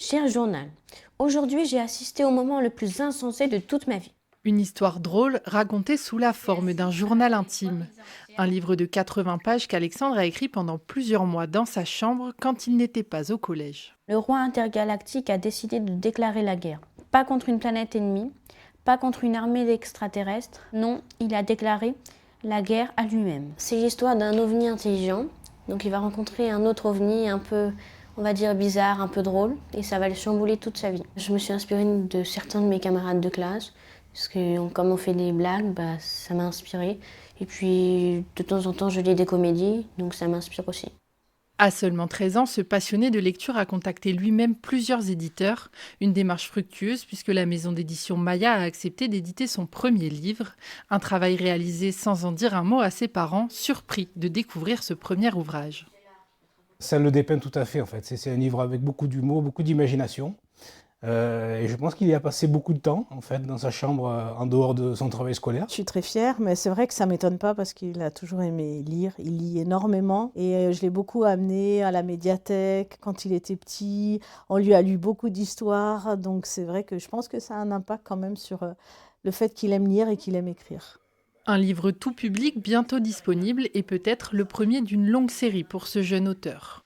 Cher journal, aujourd'hui j'ai assisté au moment le plus insensé de toute ma vie. Une histoire drôle racontée sous la forme d'un journal intime. Un livre de 80 pages qu'Alexandre a écrit pendant plusieurs mois dans sa chambre quand il n'était pas au collège. Le roi intergalactique a décidé de déclarer la guerre. Pas contre une planète ennemie, pas contre une armée d'extraterrestres, non, il a déclaré la guerre à lui-même. C'est l'histoire d'un ovni intelligent, donc il va rencontrer un autre ovni un peu, on va dire bizarre, un peu drôle, et ça va le chambouler toute sa vie. Je me suis inspirée de certains de mes camarades de classe, parce que comme on fait des blagues, ça m'a inspirée. Et puis de temps en temps je lis des comédies, donc ça m'inspire aussi. À seulement 13 ans, ce passionné de lecture a contacté lui-même plusieurs éditeurs, une démarche fructueuse puisque la maison d'édition Maya a accepté d'éditer son premier livre, un travail réalisé sans en dire un mot à ses parents, surpris de découvrir ce premier ouvrage. Ça le dépeint tout à fait en fait. C'est un livre avec beaucoup d'humour, beaucoup d'imagination. Et je pense qu'il y a passé beaucoup de temps en fait dans sa chambre en dehors de son travail scolaire. Je suis très fière, mais c'est vrai que ça m'étonne pas parce qu'il a toujours aimé lire. Il lit énormément et je l'ai beaucoup amené à la médiathèque quand il était petit. On lui a lu beaucoup d'histoires, donc c'est vrai que je pense que ça a un impact quand même sur le fait qu'il aime lire et qu'il aime écrire. Un livre tout public bientôt disponible et peut-être le premier d'une longue série pour ce jeune auteur.